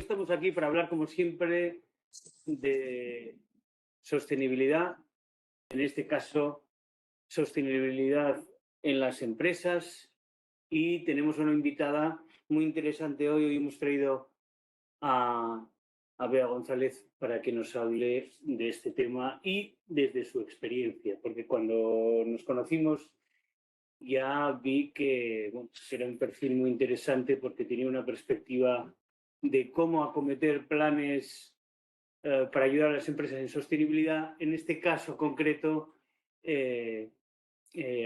estamos aquí para hablar, como siempre, de sostenibilidad, en este caso, sostenibilidad en las empresas, y tenemos una invitada muy interesante hoy. Hoy hemos traído a Bea González para que nos hable de este tema y desde su experiencia, porque cuando nos conocimos ya vi que era un perfil muy interesante porque tenía una perspectiva de cómo acometer planes para ayudar a las empresas en sostenibilidad. En este caso concreto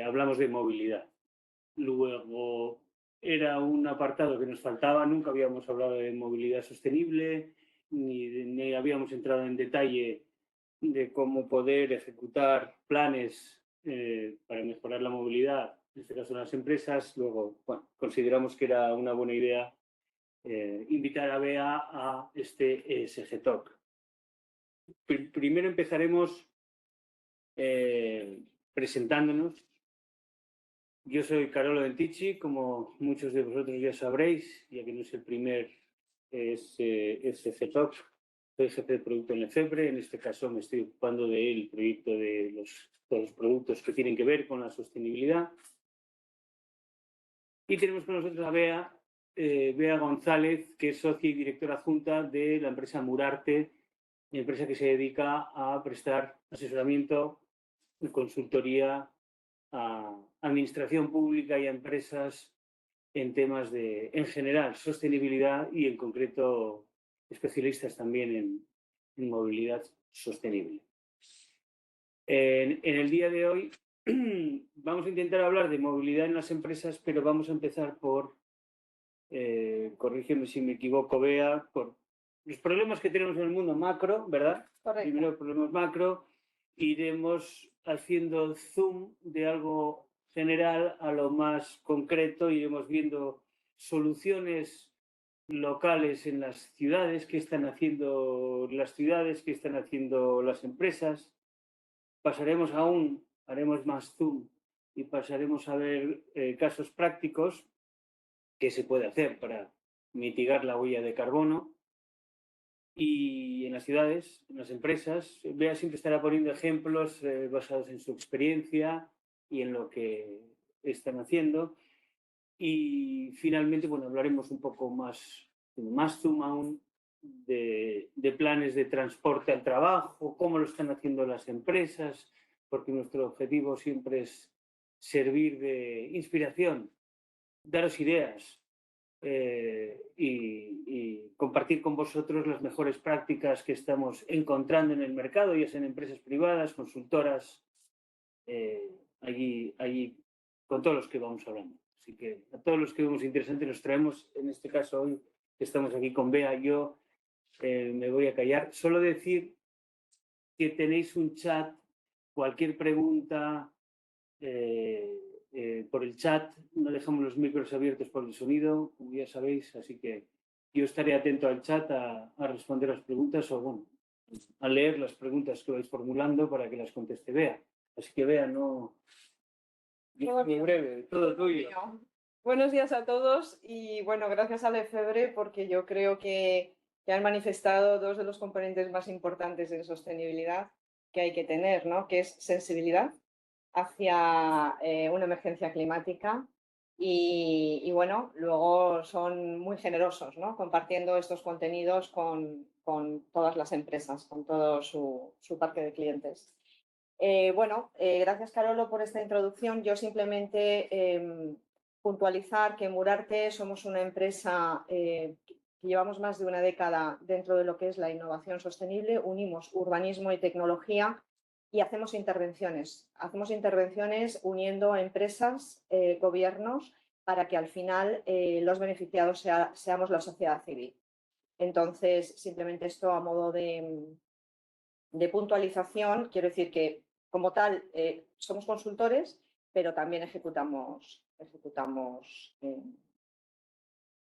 hablamos de movilidad. Luego era un apartado que nos faltaba, nunca habíamos hablado de movilidad sostenible, ni habíamos entrado en detalle de cómo poder ejecutar planes para mejorar la movilidad, en este caso en las empresas. Luego, consideramos que era una buena idea invitar a Bea a este ESG Talk. Primero empezaremos presentándonos. Yo soy Carolo Dentici, como muchos de vosotros ya sabréis, ya que no es el primer ESG Talk. Soy jefe de producto en Lefebvre. En este caso me estoy ocupando del proyecto de todos los productos que tienen que ver con la sostenibilidad. Y tenemos con nosotros a Bea González, que es socia y directora adjunta de la empresa Murarte, empresa que se dedica a prestar asesoramiento y consultoría a administración pública y a empresas en temas de, en general, sostenibilidad y en concreto especialistas también en movilidad sostenible. En el día de hoy vamos a intentar hablar de movilidad en las empresas, pero vamos a empezar por, corrígeme si me equivoco, Bea, por los problemas que tenemos en el mundo macro, ¿verdad? Correcto. Primero problemas macro, iremos haciendo zoom de algo general a lo más concreto, iremos viendo soluciones locales en las ciudades, qué están haciendo las ciudades, qué están haciendo las empresas. Pasaremos haremos más zoom y pasaremos a ver casos prácticos que se puede hacer para mitigar la huella de carbono. Y en las ciudades, en las empresas, Bea siempre estará poniendo ejemplos basados en su experiencia y en lo que están haciendo. Y finalmente, hablaremos un poco más zoom aún de planes de transporte al trabajo, cómo lo están haciendo las empresas, porque nuestro objetivo siempre es servir de inspiración, daros ideas y compartir con vosotros las mejores prácticas que estamos encontrando en el mercado, ya sean empresas privadas, consultoras, allí con todos los que vamos hablando. Así que a todos los que vemos interesantes los traemos. En este caso hoy que estamos aquí con Bea, yo me voy a callar. Solo decir que tenéis un chat, cualquier pregunta por el chat, no dejamos los micros abiertos por el sonido, como ya sabéis, así que yo estaré atento al chat a responder las preguntas o a leer las preguntas que vais formulando para que las conteste Bea. Así que Bea, muy breve, todo tuyo. Buenos días a todos y gracias a Lefebvre porque yo creo que han manifestado dos de los componentes más importantes en sostenibilidad que hay que tener, ¿no? Que es sensibilidad hacia una emergencia climática y luego son muy generosos, ¿no? Compartiendo estos contenidos con todas las empresas, con todo su parque de clientes. Gracias Carolo por esta introducción. Yo simplemente puntualizar que Murarte somos una empresa que llevamos más de una década dentro de lo que es la innovación sostenible, unimos urbanismo y tecnología y hacemos intervenciones uniendo a empresas, gobiernos, para que al final los beneficiados seamos la sociedad civil. Entonces, simplemente esto a modo de puntualización, quiero decir que como tal somos consultores, pero también ejecutamos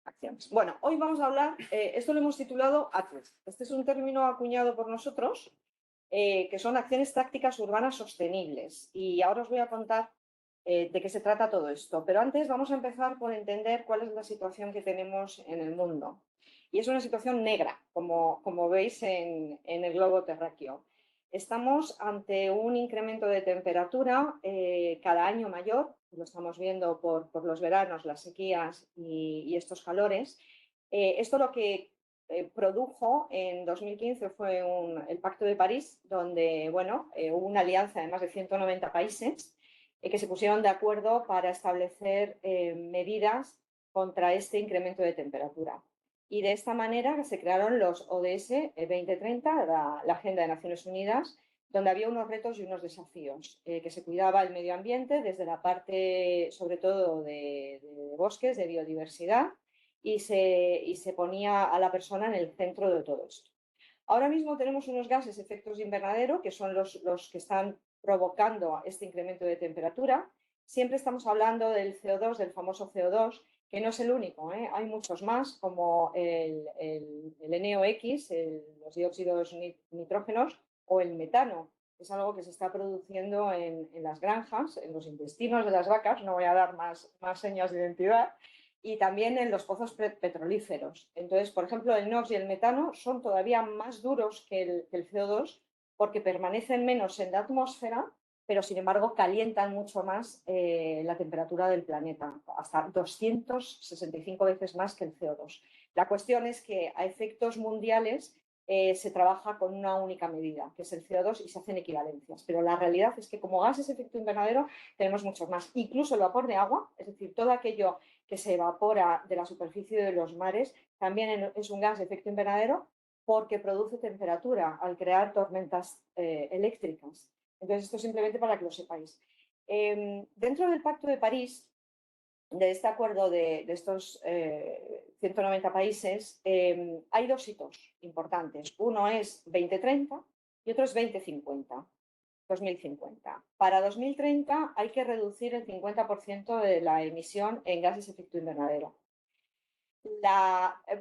acciones. Bueno, hoy vamos a hablar, esto lo hemos titulado ATUS. Este es un término acuñado por nosotros, que son acciones tácticas urbanas sostenibles. Y ahora os voy a contar de qué se trata todo esto. Pero antes vamos a empezar por entender cuál es la situación que tenemos en el mundo. Y es una situación negra, como veis en el globo terráqueo. Estamos ante un incremento de temperatura cada año mayor, lo estamos viendo por los veranos, las sequías y estos calores. Esto lo que produjo en 2015 fue el Pacto de París, donde hubo una alianza de más de 190 países que se pusieron de acuerdo para establecer medidas contra este incremento de temperatura. Y de esta manera se crearon los ODS 2030, la Agenda de Naciones Unidas, donde había unos retos y unos desafíos, que se cuidaba el medio ambiente desde la parte, sobre todo, de bosques, de biodiversidad, y se ponía a la persona en el centro de todo esto. Ahora mismo tenemos unos gases efectos de invernadero, que son los que están provocando este incremento de temperatura. Siempre estamos hablando del CO2, del famoso CO2, que no es el único, ¿eh? Hay muchos más, como el NOx, los dióxidos nitrógenos, o el metano. Es algo que se está produciendo en las granjas, en los intestinos de las vacas, no voy a dar más señas de identidad, y también en los pozos petrolíferos. Entonces, por ejemplo, el NOx y el metano son todavía más duros que el CO2 porque permanecen menos en la atmósfera, pero sin embargo calientan mucho más la temperatura del planeta, hasta 265 veces más que el CO2. La cuestión es que a efectos mundiales se trabaja con una única medida, que es el CO2, y se hacen equivalencias. Pero la realidad es que como gases de efecto invernadero tenemos muchos más. Incluso el vapor de agua, es decir, todo aquello que se evapora de la superficie de los mares, también es un gas de efecto invernadero porque produce temperatura al crear tormentas eléctricas. Entonces, esto simplemente para que lo sepáis. Dentro del Pacto de París, de este acuerdo de estos 190 países, hay dos hitos importantes. Uno es 2030 y otro es 2050. 2050. Para 2030 hay que reducir el 50% de la emisión en gases de efecto invernadero.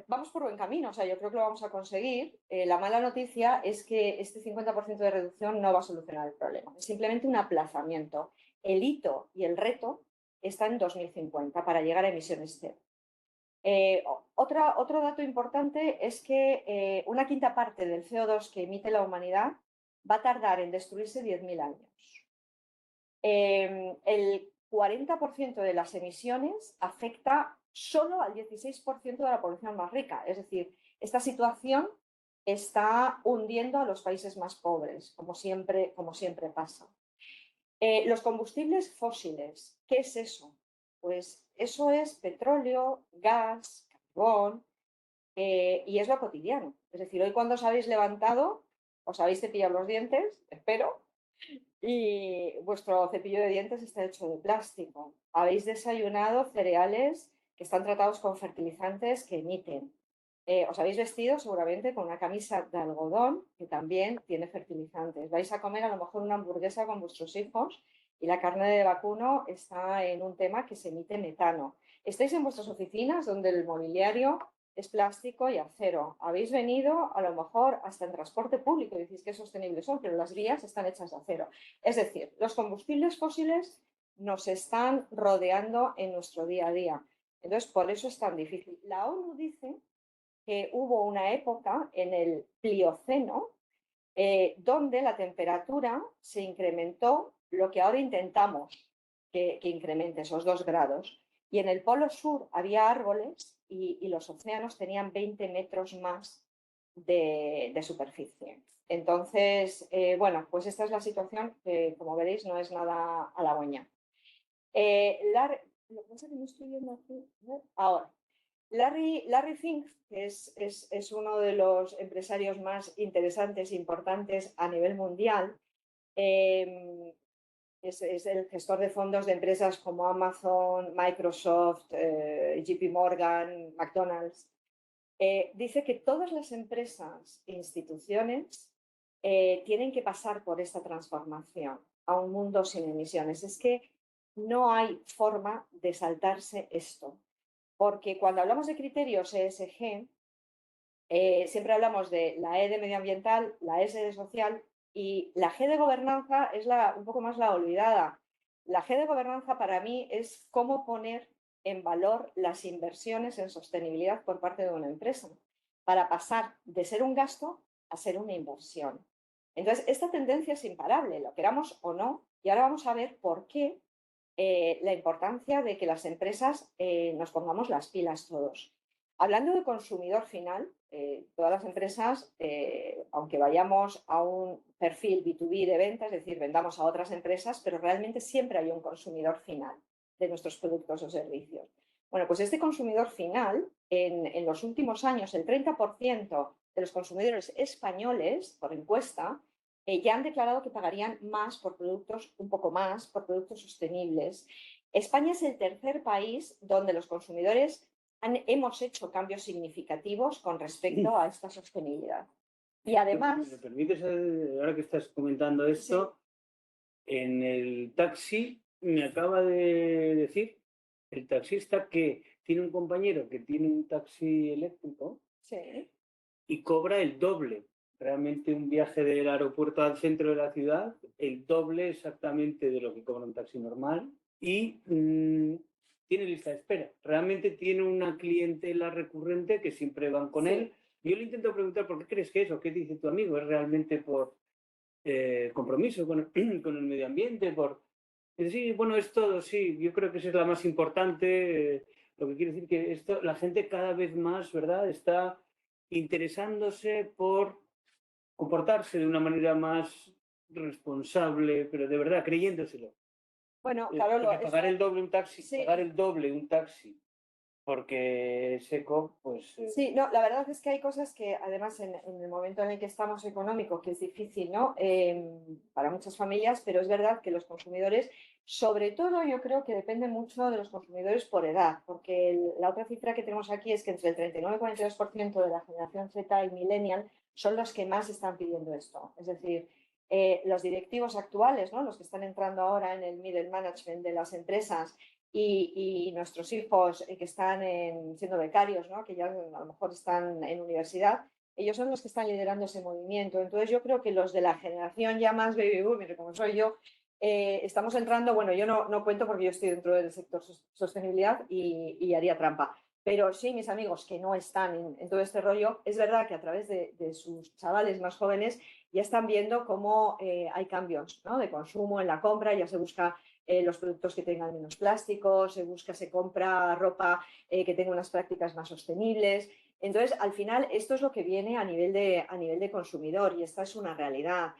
Vamos por buen camino, o sea, yo creo que lo vamos a conseguir. La mala noticia es que este 50% de reducción no va a solucionar el problema. Es simplemente un aplazamiento. El hito y el reto está en 2050 para llegar a emisiones cero. Otro dato importante es que una quinta parte del CO2 que emite la humanidad va a tardar en destruirse 10.000 años. El 40% de las emisiones afecta solo al 16% de la población más rica. Es decir, esta situación está hundiendo a los países más pobres, como siempre pasa. Los combustibles fósiles, ¿qué es eso? Pues eso es petróleo, gas, carbón, y es lo cotidiano. Es decir, hoy cuando os habéis levantado, os habéis cepillado los dientes, espero, y vuestro cepillo de dientes está hecho de plástico. Habéis desayunado cereales que están tratados con fertilizantes que emiten. Os habéis vestido seguramente con una camisa de algodón que también tiene fertilizantes. Vais a comer a lo mejor una hamburguesa con vuestros hijos y la carne de vacuno está en un tema que se emite metano. Estáis en vuestras oficinas donde el mobiliario es plástico y acero. Habéis venido a lo mejor hasta en transporte público y decís que sostenibles son, pero las vías están hechas de acero. Es decir, los combustibles fósiles nos están rodeando en nuestro día a día. Entonces, por eso es tan difícil. La ONU dice que hubo una época en el Plioceno donde la temperatura se incrementó lo que ahora intentamos que incremente, esos 2 grados. Y en el Polo Sur había árboles y los océanos tenían 20 metros más de superficie. Entonces, pues esta es la situación que, como veréis, no es nada halagüeña. Lo que pasa es que no estoy viendo aquí. Ahora, Larry Fink, que es uno de los empresarios más interesantes e importantes a nivel mundial, es el gestor de fondos de empresas como Amazon, Microsoft, JP Morgan, McDonald's. Dice que todas las empresas e instituciones tienen que pasar por esta transformación a un mundo sin emisiones. Es que no hay forma de saltarse esto. Porque cuando hablamos de criterios ESG, siempre hablamos de la E de medioambiental, la S de social y la G de gobernanza es un poco más la olvidada. La G de gobernanza para mí es cómo poner en valor las inversiones en sostenibilidad por parte de una empresa. para pasar de ser un gasto a ser una inversión. Entonces, esta tendencia es imparable, lo queramos o no, y ahora vamos a ver por qué la importancia de que las empresas nos pongamos las pilas todos. Hablando de consumidor final, todas las empresas, aunque vayamos a un perfil B2B de ventas, es decir, vendamos a otras empresas, pero realmente siempre hay un consumidor final de nuestros productos o servicios. Bueno, pues este consumidor final, en los últimos años, el 30% de los consumidores españoles, por encuesta, ya han declarado que pagarían más por productos, un poco más, por productos sostenibles. España es el tercer país donde los consumidores hemos hecho cambios significativos con respecto a esta sostenibilidad. Y además... ¿Me permites, ahora que estás comentando esto, sí, en el taxi me acaba de decir el taxista que tiene un compañero que tiene un taxi eléctrico, sí, y cobra el doble. Realmente un viaje del aeropuerto al centro de la ciudad, el doble exactamente de lo que cobra un taxi normal, y tiene lista de espera. Realmente tiene una clientela recurrente que siempre van con sí, él. Yo le intento preguntar, ¿por qué crees que eso? ¿Qué dice tu amigo? ¿Es realmente por compromiso con el medio ambiente? Sí, bueno, es todo, sí. Yo creo que esa es la más importante. Lo que quiere decir que esto, la gente cada vez más, ¿verdad?, está interesándose por comportarse de una manera más responsable, pero de verdad, creyéndoselo. bueno, claro, Porque pagar el doble un taxi, sí, pagar el doble un taxi, porque es seco, pues... sí, no, la verdad es que hay cosas que además en el momento en el que estamos económico, que es difícil, ¿no? Para muchas familias, pero es verdad que los consumidores, sobre todo yo creo que depende mucho de los consumidores por edad, porque la otra cifra que tenemos aquí es que entre el 39 y 42% de la generación Z y millennial son los que más están pidiendo esto. Es decir, los directivos actuales, ¿no?, los que están entrando ahora en el middle management de las empresas, y nuestros hijos que están siendo becarios, ¿no?, que ya a lo mejor están en universidad, ellos son los que están liderando ese movimiento. Entonces yo creo que los de la generación ya más baby boomer, como soy yo, estamos entrando, bueno, yo no cuento porque yo estoy dentro del sector sostenibilidad y haría trampa, pero sí, mis amigos que no están en todo este rollo, es verdad que a través de sus chavales más jóvenes ya están viendo cómo hay cambios, ¿no?, de consumo en la compra, ya se busca los productos que tengan menos plásticos, se compra ropa que tenga unas prácticas más sostenibles. Entonces, al final, esto es lo que viene a nivel de consumidor y esta es una realidad.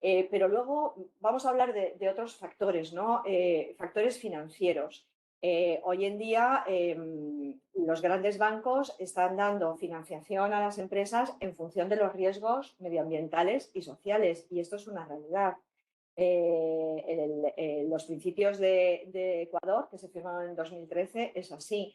Pero luego vamos a hablar de otros factores, ¿no? Factores financieros. Hoy en día los grandes bancos están dando financiación a las empresas en función de los riesgos medioambientales y sociales y esto es una realidad. Los principios de Ecuador, que se firmaron en 2013, es así.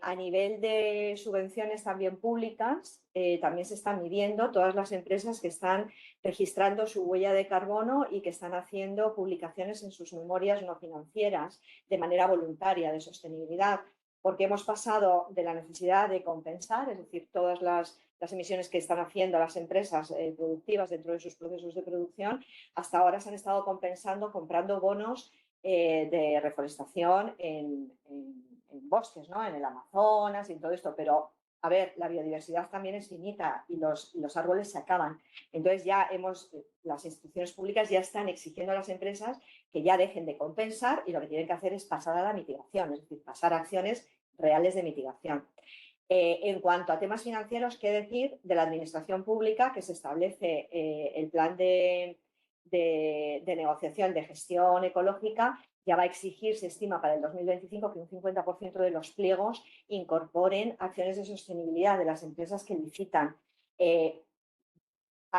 A nivel de subvenciones también públicas, también se están midiendo todas las empresas que están registrando su huella de carbono y que están haciendo publicaciones en sus memorias no financieras de manera voluntaria de sostenibilidad, porque hemos pasado de la necesidad de compensar, es decir, todas las emisiones que están haciendo las empresas productivas dentro de sus procesos de producción, hasta ahora se han estado compensando comprando bonos de reforestación en bosques, ¿no?, en el Amazonas y todo esto, pero a ver, la biodiversidad también es finita y los árboles se acaban. Entonces ya las instituciones públicas ya están exigiendo a las empresas que ya dejen de compensar y lo que tienen que hacer es pasar a la mitigación, es decir, pasar a acciones reales de mitigación. En cuanto a temas financieros, ¿qué decir de la administración pública que se establece el plan de negociación de gestión ecológica? Ya va a exigir, se estima para el 2025, que un 50% de los pliegos incorporen acciones de sostenibilidad de las empresas que licitan. En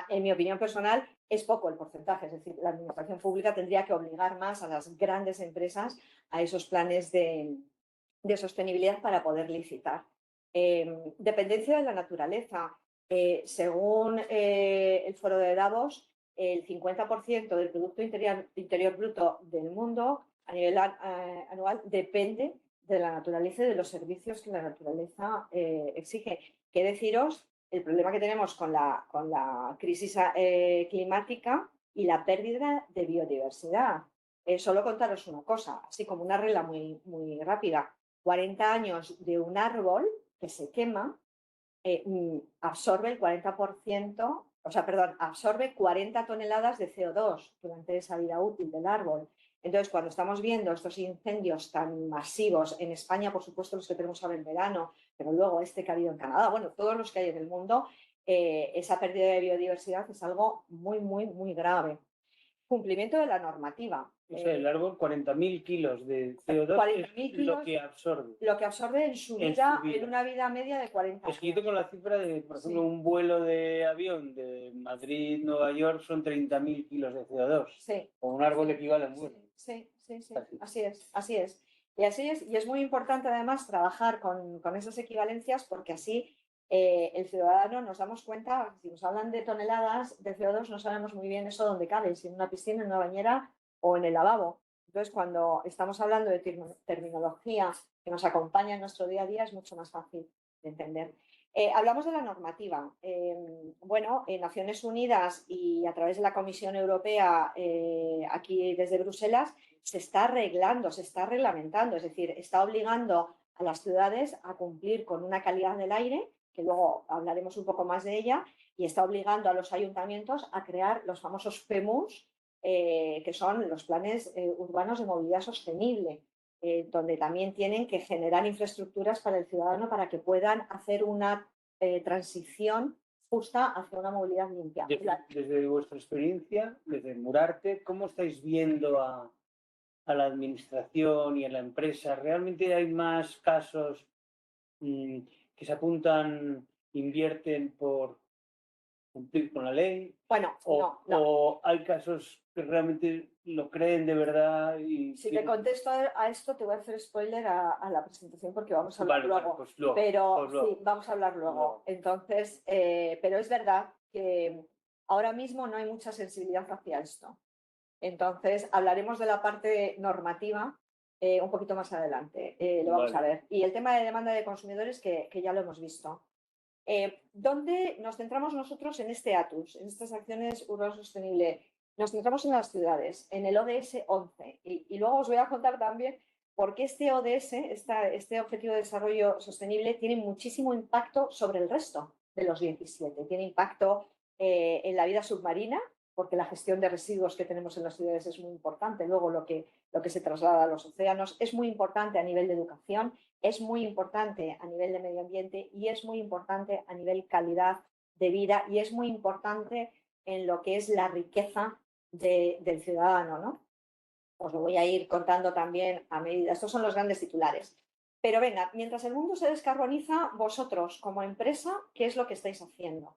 mi opinión personal, es poco el porcentaje, es decir, la administración pública tendría que obligar más a las grandes empresas a esos planes de sostenibilidad para poder licitar. Dependencia de la naturaleza. Según el foro de Davos, el 50% del Producto Interior Bruto del mundo a nivel anual depende de la naturaleza y de los servicios que la naturaleza exige. ¿Qué deciros? El problema que tenemos con la crisis climática y la pérdida de biodiversidad. Solo contaros una cosa, así como una regla muy, muy rápida. 40 años de un árbol que se quema absorbe el 40%, o sea, perdón, absorbe 40 toneladas de CO2 durante esa vida útil del árbol. Entonces, cuando estamos viendo estos incendios tan masivos en España, por supuesto los que tenemos ahora en verano, pero luego este que ha habido en Canadá, bueno, todos los que hay en el mundo, esa pérdida de biodiversidad es algo muy, muy, muy grave. Cumplimiento de la normativa. O sea, el árbol, 40.000 kilos de CO2 40.000 es kilos, lo que absorbe. Lo que absorbe en su vida, en una vida media de 40 años. Es que yo tengo la cifra de, por ejemplo, un vuelo de avión de Madrid-Nueva York son 30.000 kilos de CO2. Sí. O un árbol equivale a un vuelo. Sí. Así es, así es. Y es muy importante además trabajar con esas equivalencias porque así el ciudadano nos damos cuenta, si nos hablan de toneladas de CO2, no sabemos muy bien eso dónde cabe, si en una piscina, en una bañera o en el lavabo. Entonces, cuando estamos hablando de terminología que nos acompaña en nuestro día a día, es mucho más fácil de entender. Hablamos de la normativa. Bueno, en Naciones Unidas y a través de la Comisión Europea, aquí desde Bruselas, se está arreglando, se está reglamentando, es decir, está obligando a las ciudades a cumplir con una calidad del aire, que luego hablaremos un poco más de ella, y está obligando a los ayuntamientos a crear los famosos PEMUs, que son los planes urbanos de movilidad sostenible, donde también tienen que generar infraestructuras para el ciudadano para que puedan hacer una transición justa hacia una movilidad limpia. Desde vuestra experiencia, desde Murarte, ¿cómo estáis viendo a la administración y a la empresa? ¿Realmente hay más casos que se apuntan, invierten por cumplir con la ley? Bueno, no. ¿O hay casos que realmente lo creen de verdad? Si te contesto a esto, te voy a hacer spoiler a la presentación porque vamos a hablar luego. Pues luego. Pero sí, vamos a hablar luego. Entonces, pero es verdad que ahora mismo no hay mucha sensibilidad hacia esto. Entonces, hablaremos de la parte normativa un poquito más adelante. Lo vamos a ver. Y el tema de demanda de consumidores, que ya lo hemos visto. ¿Dónde nos centramos nosotros en este ATUS, en estas acciones urbanas sostenibles? Nos centramos en las ciudades, en el ODS 11. Y luego os voy a contar también por qué este ODS, este Objetivo de Desarrollo Sostenible, tiene muchísimo impacto sobre el resto de los 17. Tiene impacto en la vida submarina, porque la gestión de residuos que tenemos en las ciudades es muy importante. Luego lo que se traslada a los océanos es muy importante a nivel de educación, es muy importante a nivel de medio ambiente y es muy importante a nivel calidad de vida y es muy importante en lo que es la riqueza del ciudadano, ¿no? Os lo voy a ir contando también a medida. Estos son los grandes titulares. Pero venga, mientras el mundo se descarboniza, vosotros como empresa, ¿qué es lo que estáis haciendo?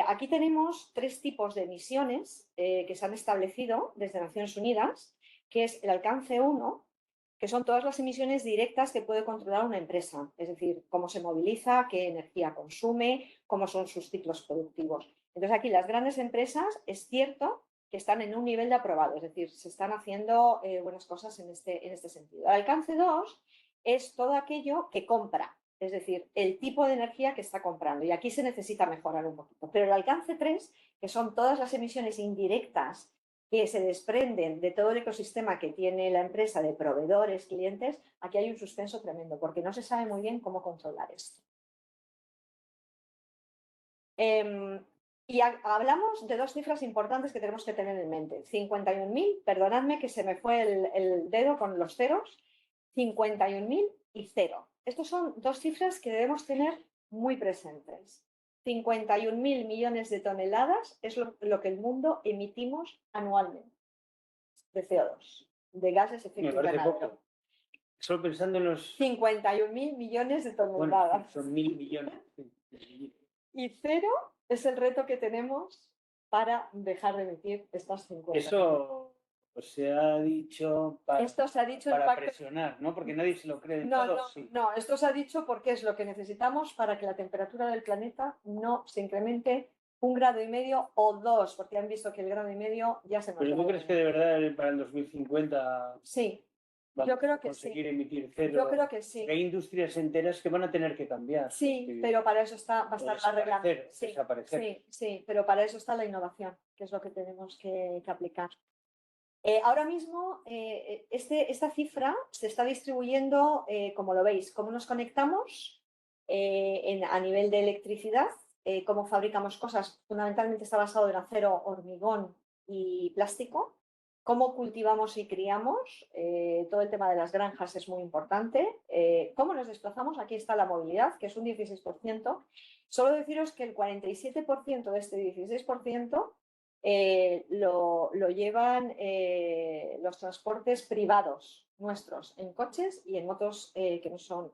Aquí tenemos 3 tipos de emisiones que se han establecido desde Naciones Unidas, que es el alcance 1, que son todas las emisiones directas que puede controlar una empresa, es decir, cómo se moviliza, qué energía consume, cómo son sus ciclos productivos. Entonces aquí las grandes empresas es cierto que están en un nivel de aprobado, es decir, se están haciendo buenas cosas en este sentido. El alcance 2 es todo aquello que compra, es decir, el tipo de energía que está comprando. Y aquí se necesita mejorar un poquito. Pero el alcance 3, que son todas las emisiones indirectas que se desprenden de todo el ecosistema que tiene la empresa de proveedores, clientes, aquí hay un suspenso tremendo, porque no se sabe muy bien cómo controlar esto. Y hablamos de 2 cifras importantes que tenemos que tener en mente. 51.000, perdonadme que se me fue el dedo con los ceros, 51.000 y 0. Estos son 2 cifras que debemos tener muy presentes. 51.000 millones de toneladas es lo que el mundo emitimos anualmente de CO2, de gases efecto invernadero. Solo pensando en los... 51.000 millones de toneladas. Bueno, son 1.000 millones. Y 0 es el reto que tenemos para dejar de emitir estas 50. Eso se ha dicho para, esto se ha dicho para presionar, ¿no? Porque nadie se lo cree del todo. No, esto se ha dicho porque es lo que necesitamos para que la temperatura del planeta no se incremente 1,5 grados o 2, porque han visto que el 1,5 grados ya se nos va. ¿Pero tú crees que de verdad para el 2050 sí, yo creo que conseguir emitir 0? Yo creo que sí. Hay industrias enteras que van a tener que cambiar. Sí, pero para eso va a estar la regla. Sí, pero para eso está la innovación, que es lo que tenemos que aplicar. Ahora mismo, esta cifra se está distribuyendo, como lo veis, cómo nos conectamos a nivel de electricidad, cómo fabricamos cosas, fundamentalmente está basado en acero, hormigón y plástico. Cómo cultivamos y criamos, todo el tema de las granjas es muy importante. Cómo nos desplazamos, aquí está la movilidad, que es un 16%. Solo deciros que el 47% de este 16% lo llevan los transportes privados nuestros, en coches y en motos que no son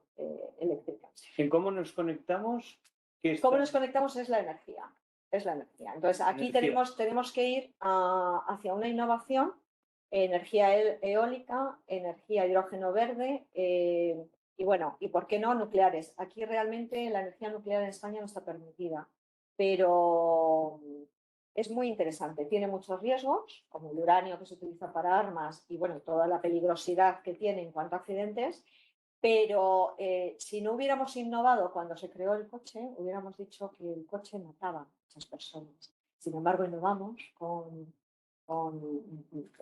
eléctricas. ¿En cómo nos conectamos? ¿Cómo nos conectamos? Es la energía. Es la energía. Entonces, aquí tenemos que ir hacia una innovación, energía eólica, energía hidrógeno verde y bueno, y por qué no nucleares. Aquí realmente la energía nuclear en España no está permitida, pero es muy interesante. Tiene muchos riesgos, como el uranio que se utiliza para armas y bueno, toda la peligrosidad que tiene en cuanto a accidentes. Pero si no hubiéramos innovado cuando se creó el coche, hubiéramos dicho que el coche mataba a muchas personas. Sin embargo, innovamos con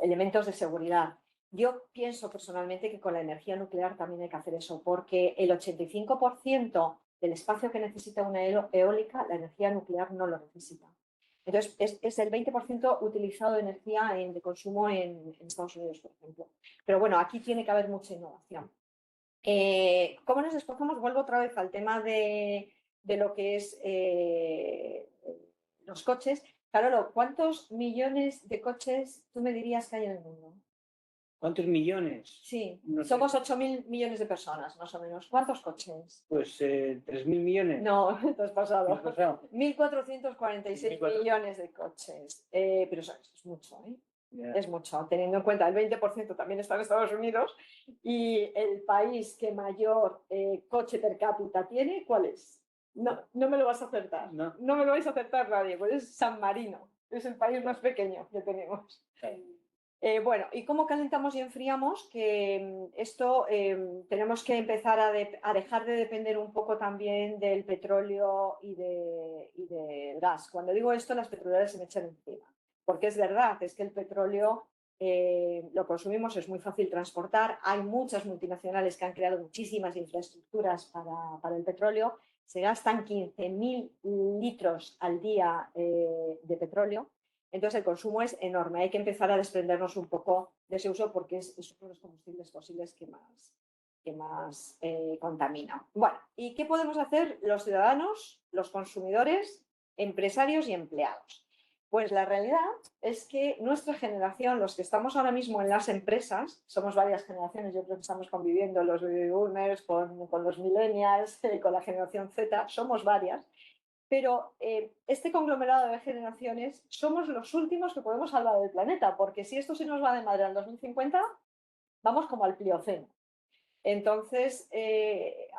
elementos de seguridad. Yo pienso personalmente que con la energía nuclear también hay que hacer eso, porque el 85% del espacio que necesita una eólica, la energía nuclear no lo necesita. Entonces, es el 20% utilizado de energía de consumo en Estados Unidos, por ejemplo. Pero bueno, aquí tiene que haber mucha innovación. ¿Cómo nos desplazamos? Vuelvo otra vez al tema de lo que es los coches. Carolo, ¿cuántos millones de coches tú me dirías que hay en el mundo? ¿Cuántos millones? Sí, no somos 8.000 millones de personas, más o menos. ¿Cuántos coches? Pues 3.000 millones. No, te has pasado. 1.446 millones de coches. Pero eso es mucho, ¿eh? Yeah. Es mucho, teniendo en cuenta el 20% también está en Estados Unidos y el país que mayor coche per cápita tiene, ¿cuál es? No me lo vas a acertar. No me lo vais a acertar nadie, pues es San Marino, es el país más pequeño que tenemos. Bueno, ¿y cómo calentamos y enfriamos? Que esto tenemos que empezar a dejar de depender un poco también del petróleo y del gas. Cuando digo esto, las petroleras se me echan encima. Porque es verdad, es que el petróleo lo consumimos, es muy fácil transportar. Hay muchas multinacionales que han creado muchísimas infraestructuras para el petróleo. Se gastan 15.000 litros al día de petróleo. Entonces el consumo es enorme. Hay que empezar a desprendernos un poco de ese uso porque es uno de los combustibles fósiles que más contamina. Bueno, ¿y qué podemos hacer los ciudadanos, los consumidores, empresarios y empleados? Pues la realidad es que nuestra generación, los que estamos ahora mismo en las empresas, somos varias generaciones, yo creo que estamos conviviendo los baby boomers con los millennials, con la generación Z, somos varias, pero este conglomerado de generaciones somos los últimos que podemos salvar del planeta, porque si esto se nos va de madre en 2050, vamos como al Plioceno. Entonces,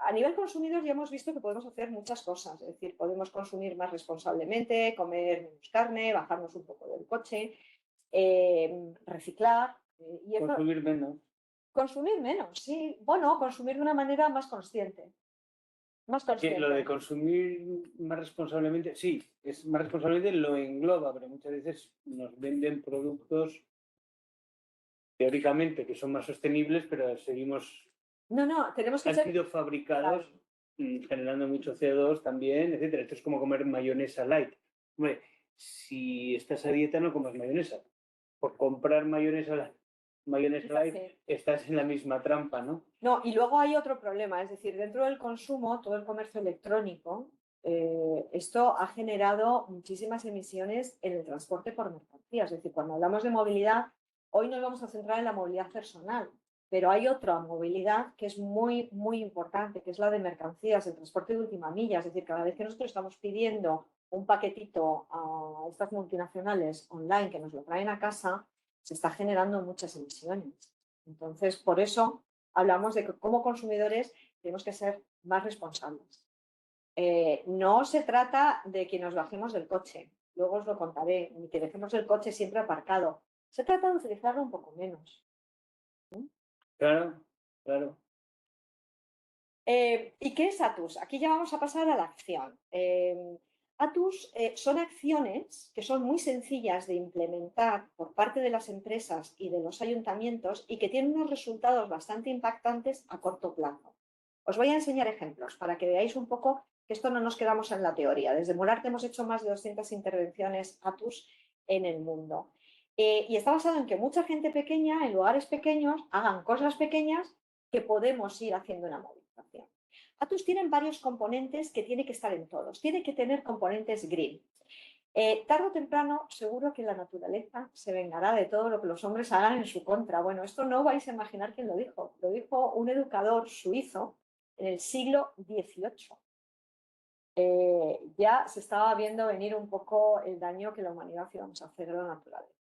a nivel consumidor ya hemos visto que podemos hacer muchas cosas, es decir, podemos consumir más responsablemente, comer menos carne, bajarnos un poco del coche, reciclar. Y eso, consumir menos. Consumir menos, sí. Bueno, consumir de una manera más consciente. Más consciente. Lo de consumir más responsablemente, sí, es más responsablemente lo engloba, pero muchas veces nos venden productos teóricamente que son más sostenibles, pero seguimos... No, tenemos que han sido fabricados generando mucho CO2 también, etcétera. Esto es como comer mayonesa light. Hombre, si estás a dieta no comas mayonesa. Por comprar mayonesa light estás en la misma trampa, ¿no? No, y luego hay otro problema, es decir, dentro del consumo, todo el comercio electrónico, esto ha generado muchísimas emisiones en el transporte por mercancías. Es decir, cuando hablamos de movilidad, hoy nos vamos a centrar en la movilidad personal, pero hay otra movilidad que es muy, muy importante, que es la de mercancías, el transporte de última milla. Es decir, cada vez que nosotros estamos pidiendo un paquetito a estas multinacionales online que nos lo traen a casa, se está generando muchas emisiones. Entonces, por eso hablamos de que como consumidores tenemos que ser más responsables. No se trata de que nos bajemos del coche, luego os lo contaré, ni que dejemos el coche siempre aparcado. Se trata de utilizarlo un poco menos. Claro, claro. ¿Y qué es Atus? Aquí ya vamos a pasar a la acción. Atus son acciones que son muy sencillas de implementar por parte de las empresas y de los ayuntamientos y que tienen unos resultados bastante impactantes a corto plazo. Os voy a enseñar ejemplos para que veáis un poco que esto no nos quedamos en la teoría. Desde Molarte hemos hecho más de 200 intervenciones Atus en el mundo. Y está basado en que mucha gente pequeña, en lugares pequeños, hagan cosas pequeñas que podemos ir haciendo una movilización. Atus tienen varios componentes que tiene que estar en todos. Tiene que tener componentes green. Tarde o temprano, seguro que la naturaleza se vengará de todo lo que los hombres hagan en su contra. Bueno, esto no vais a imaginar quién lo dijo. Lo dijo un educador suizo en el siglo XVIII. Ya se estaba viendo venir un poco el daño que la humanidad íbamos a hacer a la naturaleza.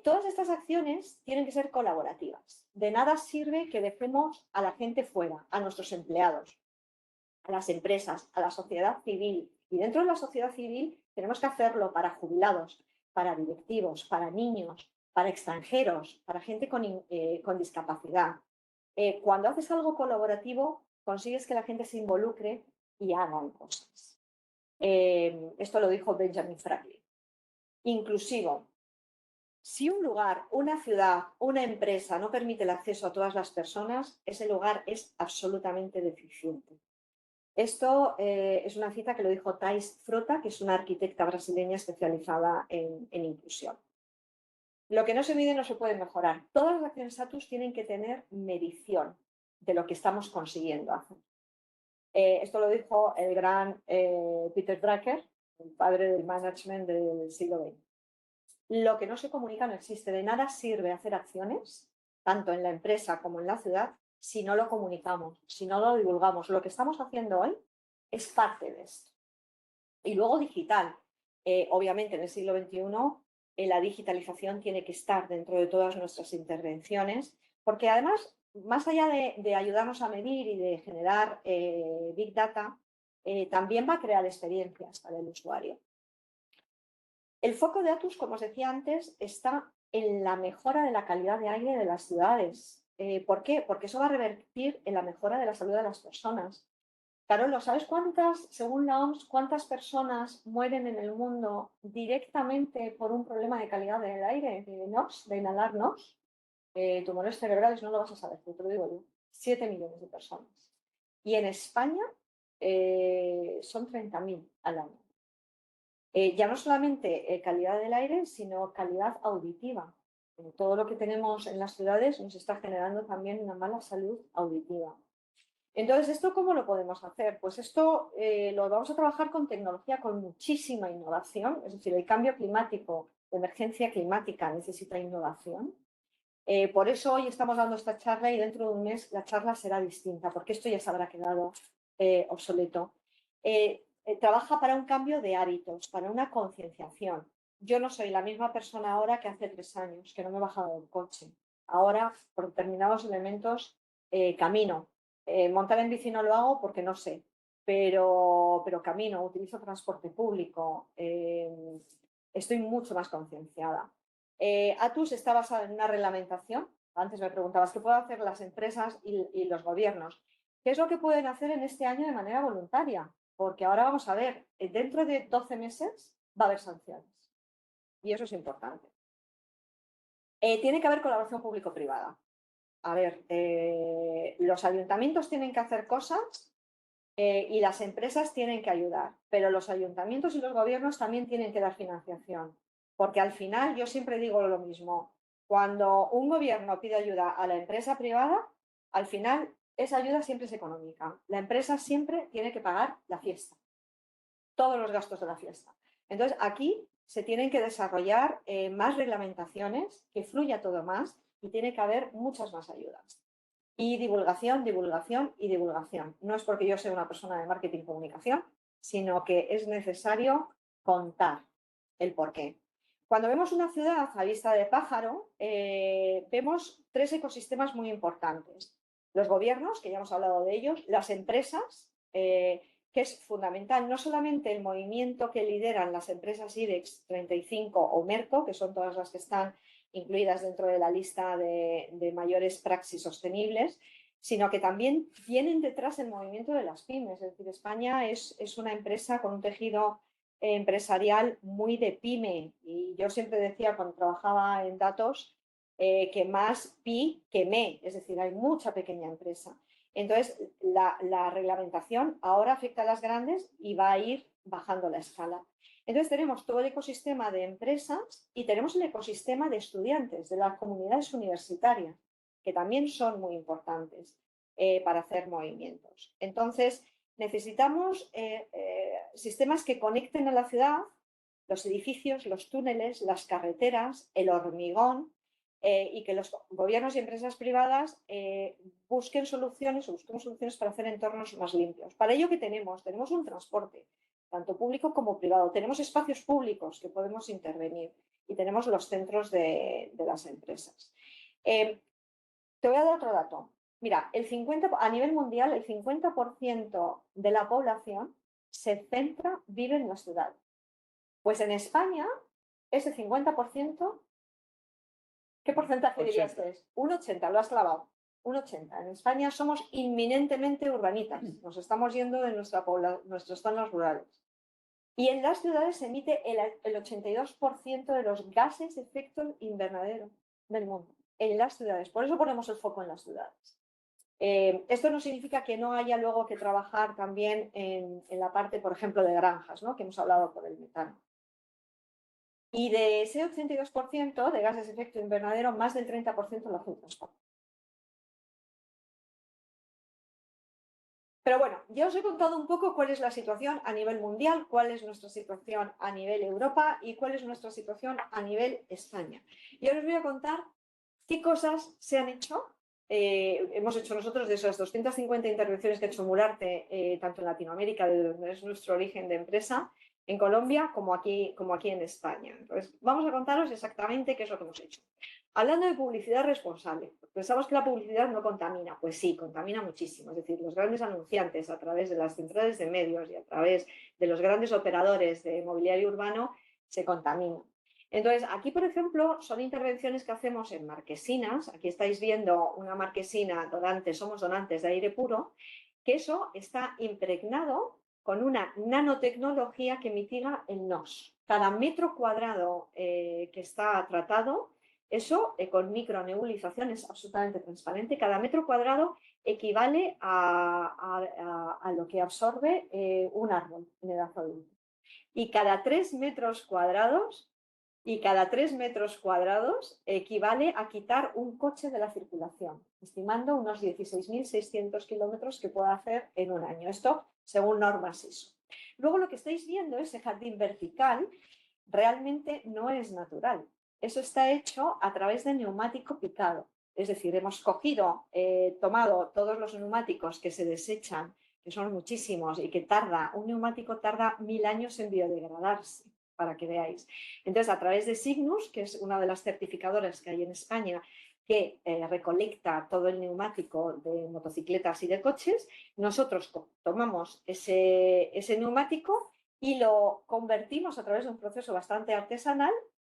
Todas estas acciones tienen que ser colaborativas. De nada sirve que dejemos a la gente fuera, a nuestros empleados, a las empresas, a la sociedad civil. Y dentro de la sociedad civil tenemos que hacerlo para jubilados, para directivos, para niños, para extranjeros, para gente con discapacidad. Cuando haces algo colaborativo, consigues que la gente se involucre y hagan cosas. Esto lo dijo Benjamin Franklin. Inclusivo. Si un lugar, una ciudad, una empresa no permite el acceso a todas las personas, ese lugar es absolutamente deficiente. Esto es una cita que lo dijo Thais Frota, que es una arquitecta brasileña especializada en inclusión. Lo que no se mide no se puede mejorar. Todas las acciones Atus tienen que tener medición de lo que estamos consiguiendo hacer. Esto lo dijo el gran Peter Drucker, el padre del management del siglo XX. Lo que no se comunica no existe. De nada sirve hacer acciones, tanto en la empresa como en la ciudad, si no lo comunicamos, si no lo divulgamos. Lo que estamos haciendo hoy es parte de esto. Y luego digital. Obviamente en el siglo XXI la digitalización tiene que estar dentro de todas nuestras intervenciones, porque además, más allá de ayudarnos a medir y de generar Big Data, también va a crear experiencias para el usuario. El foco de Atus, como os decía antes, está en la mejora de la calidad de aire de las ciudades. ¿Por qué? Porque eso va a revertir en la mejora de la salud de las personas. Carolo, ¿sabes cuántas, según la OMS, cuántas personas mueren en el mundo directamente por un problema de calidad del aire, de NOx, de inhalar NOx? Tumores cerebrales, no lo vas a saber, te lo digo yo. 7 millones de personas. Y en España son 30.000 al año. Ya no solamente calidad del aire, sino calidad auditiva. Todo lo que tenemos en las ciudades nos está generando también una mala salud auditiva. Entonces, ¿esto cómo lo podemos hacer? Pues esto lo vamos a trabajar con tecnología, con muchísima innovación. Es decir, el cambio climático, la emergencia climática necesita innovación. Por eso hoy estamos dando esta charla y dentro de un mes la charla será distinta, porque esto ya se habrá quedado obsoleto. Trabaja para un cambio de hábitos, para una concienciación. Yo no soy la misma persona ahora que hace 3 años, que no me he bajado del coche. Ahora, por determinados elementos, camino. Montar en bici no lo hago porque no sé, pero camino, utilizo transporte público, estoy mucho más concienciada. Atus está basado en una reglamentación. Antes me preguntabas qué pueden hacer las empresas y los gobiernos. ¿Qué es lo que pueden hacer en este año de manera voluntaria? Porque ahora vamos a ver, dentro de 12 meses va a haber sanciones. Y eso es importante. Tiene que haber colaboración público-privada. A ver, los ayuntamientos tienen que hacer cosas y las empresas tienen que ayudar, pero los ayuntamientos y los gobiernos también tienen que dar financiación, porque al final yo siempre digo lo mismo, cuando un gobierno pide ayuda a la empresa privada, al final esa ayuda siempre es económica, la empresa siempre tiene que pagar la fiesta, todos los gastos de la fiesta. Entonces aquí se tienen que desarrollar más reglamentaciones, que fluya todo más, y tiene que haber muchas más ayudas. Y divulgación, divulgación y divulgación. No es porque yo sea una persona de marketing y comunicación, sino que es necesario contar el porqué. Cuando vemos una ciudad a vista de pájaro, vemos 3 ecosistemas muy importantes. Los gobiernos, que ya hemos hablado de ellos, las empresas, que es fundamental, no solamente el movimiento que lideran las empresas IBEX 35 o Merco, que son todas las que están incluidas dentro de la lista de mayores praxis sostenibles, sino que también vienen detrás el movimiento de las pymes. Es decir, España es una empresa con un tejido empresarial muy de pyme, y yo siempre decía cuando trabajaba en datos que más pi que me, es decir, hay mucha pequeña empresa. Entonces, la reglamentación ahora afecta a las grandes y va a ir bajando la escala. Entonces, tenemos todo el ecosistema de empresas y tenemos el ecosistema de estudiantes, de las comunidades universitarias, que también son muy importantes para hacer movimientos. Entonces, necesitamos sistemas que conecten a la ciudad, los edificios, los túneles, las carreteras, el hormigón, y que los gobiernos y empresas privadas busquen soluciones para hacer entornos más limpios. Para ello, ¿qué tenemos? Tenemos un transporte, tanto público como privado. Tenemos espacios públicos que podemos intervenir y tenemos los centros de las empresas. Te voy a dar otro dato. Mira, a nivel mundial, el 50% de la población vive en las ciudades. Pues en España, ese 50%, ¿qué porcentaje dirías que es? Un 80, lo has clavado. Un 80. En España somos inminentemente urbanitas. Nos estamos yendo de nuestras zonas rurales. Y en las ciudades se emite el 82% de los gases de efecto invernadero del mundo. En las ciudades. Por eso ponemos el foco en las ciudades. Esto no significa que no haya luego que trabajar también en la parte, por ejemplo, de granjas, ¿no? Que hemos hablado por el metano. Y de ese 82% de gases de efecto invernadero, más del 30% lo hace el transporte. Pero bueno, ya os he contado un poco cuál es la situación a nivel mundial, cuál es nuestra situación a nivel Europa y cuál es nuestra situación a nivel España. Y ahora os voy a contar qué cosas se han hecho. Hemos hecho nosotros de esas 250 intervenciones que ha hecho Murarte, tanto en Latinoamérica, de donde es nuestro origen de empresa, en Colombia como aquí en España. Entonces, vamos a contaros exactamente qué es lo que hemos hecho. Hablando de publicidad responsable, pensamos que la publicidad no contamina. Pues sí, contamina muchísimo. Es decir, los grandes anunciantes a través de las centrales de medios y a través de los grandes operadores de mobiliario urbano se contaminan. Entonces, aquí, por ejemplo, son intervenciones que hacemos en marquesinas. Aquí estáis viendo una marquesina somos donantes de aire puro, que eso está impregnado con una nanotecnología que mitiga el NOx. Cada metro cuadrado que está tratado, eso con micronebulización es absolutamente transparente. Cada metro cuadrado equivale a lo que absorbe un árbol en edad adulta. Y cada 3 metros cuadrados equivale a quitar un coche de la circulación, estimando unos 16.600 kilómetros que puede hacer en un año. Esto según normas ISO. Luego lo que estáis viendo, ese jardín vertical, realmente no es natural. Eso está hecho a través de neumático picado. Es decir, hemos tomado todos los neumáticos que se desechan, que son muchísimos y que un neumático tarda 1000 años en biodegradarse, para que veáis. Entonces, a través de Signus, que es una de las certificadoras que hay en España, que recolecta todo el neumático de motocicletas y de coches, nosotros tomamos ese neumático y lo convertimos a través de un proceso bastante artesanal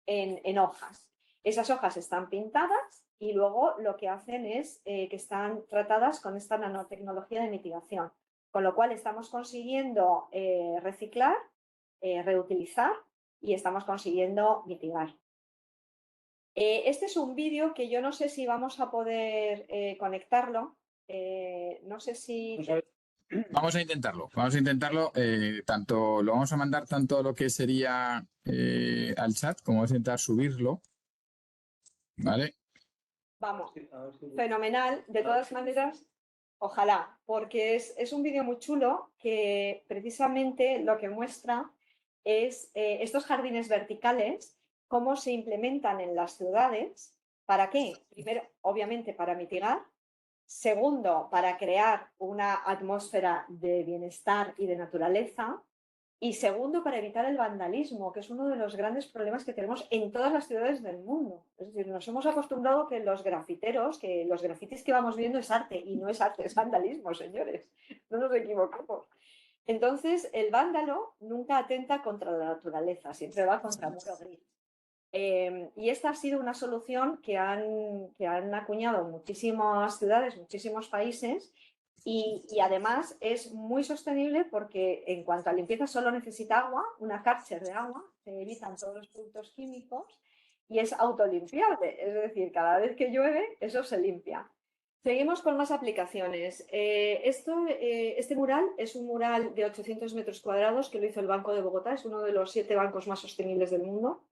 en hojas. Esas hojas están pintadas y luego lo que hacen es que están tratadas con esta nanotecnología de mitigación, con lo cual estamos consiguiendo reciclar, reutilizar y estamos consiguiendo mitigar. Este es un vídeo que yo no sé si vamos a poder conectarlo. No sé si... Vamos a intentarlo. Lo vamos a mandar tanto a lo que sería al chat, como vamos a intentar subirlo. ¿Vale? Vamos, fenomenal. De todas maneras, ojalá, porque es un vídeo muy chulo que precisamente lo que muestra es estos jardines verticales, cómo se implementan en las ciudades. ¿Para qué? Primero, obviamente, para mitigar. Segundo, para crear una atmósfera de bienestar y de naturaleza. Y segundo, para evitar el vandalismo, que es uno de los grandes problemas que tenemos en todas las ciudades del mundo. Es decir, nos hemos acostumbrado que los grafiteros, que los grafitis que vamos viendo es arte, y no es arte, es vandalismo, señores. No nos equivocamos. Entonces, el vándalo nunca atenta contra la naturaleza, siempre va contra el muro gris. Y esta ha sido una solución que han acuñado muchísimas ciudades, muchísimos países, y además es muy sostenible porque en cuanto a limpieza solo necesita agua, una Karcher de agua, se evitan todos los productos químicos y es autolimpiable, es decir, cada vez que llueve eso se limpia. Seguimos con más aplicaciones. Este mural es un mural de 800 metros cuadrados que lo hizo el Banco de Bogotá, es uno de los 7 bancos más sostenibles del mundo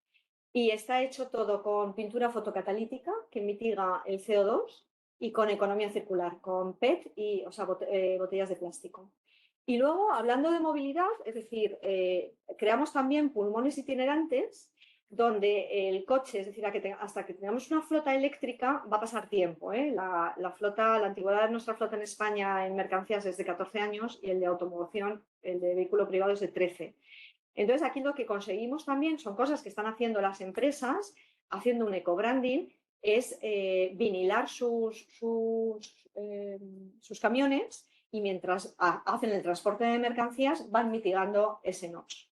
y está hecho todo con pintura fotocatalítica que mitiga el CO2 y con economía circular, con PET y botellas de plástico. Y luego, hablando de movilidad, es decir, creamos también pulmones itinerantes donde el coche, es decir, hasta que tengamos una flota eléctrica va a pasar tiempo. La antigüedad de nuestra flota en España en mercancías es de 14 años y el de automoción, el de vehículo privado es de 13. Entonces, aquí lo que conseguimos también son cosas que están haciendo las empresas, haciendo un eco-branding, es vinilar sus camiones y mientras hacen el transporte de mercancías van mitigando ese NOx.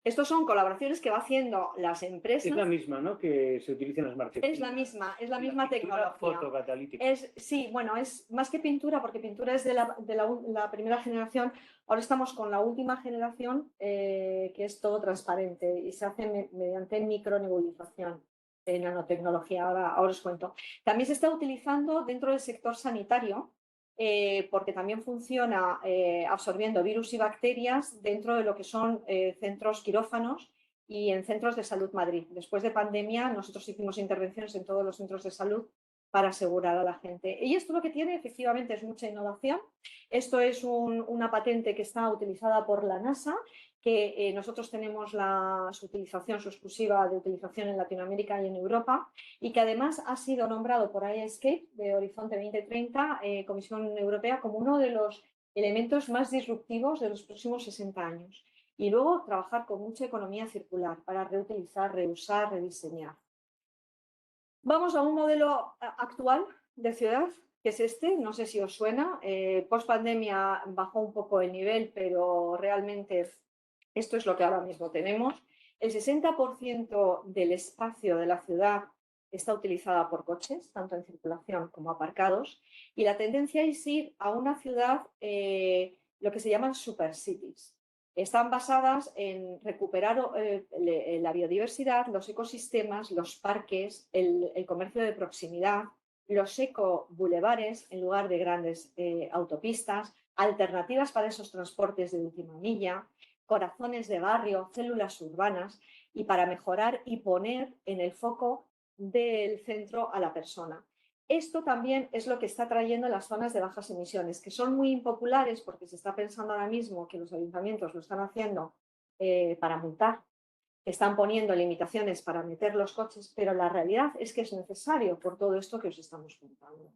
Estos son colaboraciones que va haciendo las empresas. Es la misma, ¿no?, que se utiliza en las markets. Es la misma tecnología. Fotocatalítica. Sí, bueno, es más que pintura, porque pintura es de la primera generación. Ahora estamos con la última generación, que es todo transparente y se hace mediante micronebulización de nanotecnología. Ahora os cuento. También se está utilizando dentro del sector sanitario, porque también funciona absorbiendo virus y bacterias dentro de lo que son centros quirófanos y en centros de salud Madrid. Después de pandemia, nosotros hicimos intervenciones en todos los centros de salud para asegurar a la gente. Y esto lo que tiene efectivamente es mucha innovación. Esto es una patente que está utilizada por la NASA, que nosotros tenemos su exclusiva de utilización en Latinoamérica y en Europa, y que además ha sido nombrado por IScape de Horizonte 2030, Comisión Europea, como uno de los elementos más disruptivos de los próximos 60 años. Y luego trabajar con mucha economía circular para reutilizar, reusar, rediseñar. Vamos a un modelo actual de ciudad, que es este, no sé si os suena. Post pandemia bajó un poco el nivel, pero realmente esto es lo que ahora mismo tenemos. El 60% del espacio de la ciudad está utilizada por coches, tanto en circulación como aparcados, y la tendencia es ir a una ciudad, lo que se llaman supercities. Están basadas en recuperar la biodiversidad, los ecosistemas, los parques, el comercio de proximidad, los eco-bulevares en lugar de grandes autopistas, alternativas para esos transportes de última milla, corazones de barrio, células urbanas, y para mejorar y poner en el foco del centro a la persona. Esto también es lo que está trayendo las zonas de bajas emisiones, que son muy impopulares porque se está pensando ahora mismo que los ayuntamientos lo están haciendo para multar, que están poniendo limitaciones para meter los coches, pero la realidad es que es necesario por todo esto que os estamos contando.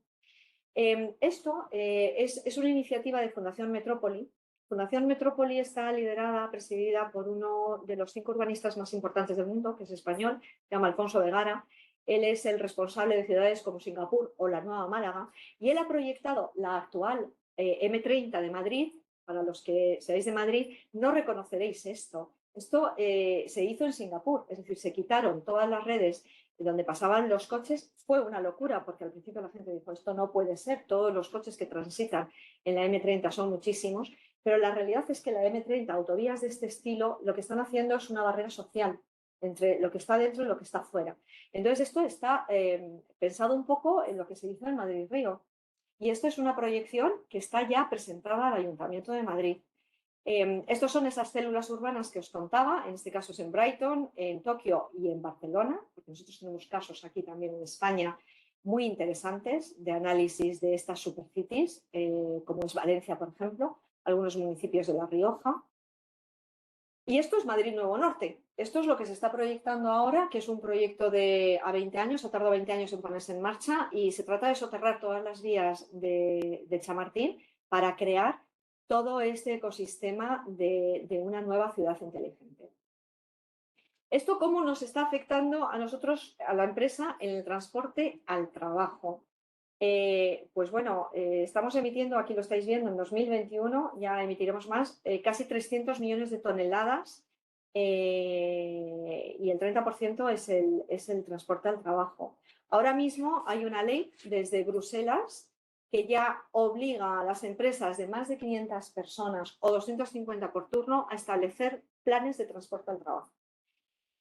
Esto es una iniciativa de Fundación Metrópoli. Fundación Metrópoli está liderada, presidida por uno de los 5 urbanistas más importantes del mundo, que es español, se llama Alfonso Vergara. Él es el responsable de ciudades como Singapur o la Nueva Málaga, y él ha proyectado la actual M30 de Madrid. Para los que seáis de Madrid, no reconoceréis esto. Esto se hizo en Singapur, es decir, se quitaron todas las redes donde pasaban los coches. Fue una locura porque al principio la gente dijo, esto no puede ser, todos los coches que transitan en la M30 son muchísimos, pero la realidad es que la M30, autovías de este estilo, lo que están haciendo es una barrera social entre lo que está dentro y lo que está fuera. Entonces esto está pensado un poco en lo que se hizo en Madrid-Río, y esto es una proyección que está ya presentada al Ayuntamiento de Madrid. Estos son esas células urbanas que os contaba, en este caso es en Brighton, en Tokio y en Barcelona, porque nosotros tenemos casos aquí también en España muy interesantes de análisis de estas supercities, como es Valencia, por ejemplo, algunos municipios de La Rioja. Y esto es Madrid Nuevo Norte. Esto es lo que se está proyectando ahora, que es un proyecto a 20 años, ha tardado 20 años en ponerse en marcha, y se trata de soterrar todas las vías de Chamartín para crear todo este ecosistema de una nueva ciudad inteligente. ¿Esto cómo nos está afectando a nosotros, a la empresa, en el transporte al trabajo? Pues bueno, estamos emitiendo, aquí lo estáis viendo, en 2021 ya emitiremos más, casi 300 millones de toneladas, y el 30% es el transporte al trabajo. Ahora mismo hay una ley desde Bruselas que ya obliga a las empresas de más de 500 personas o 250 por turno a establecer planes de transporte al trabajo.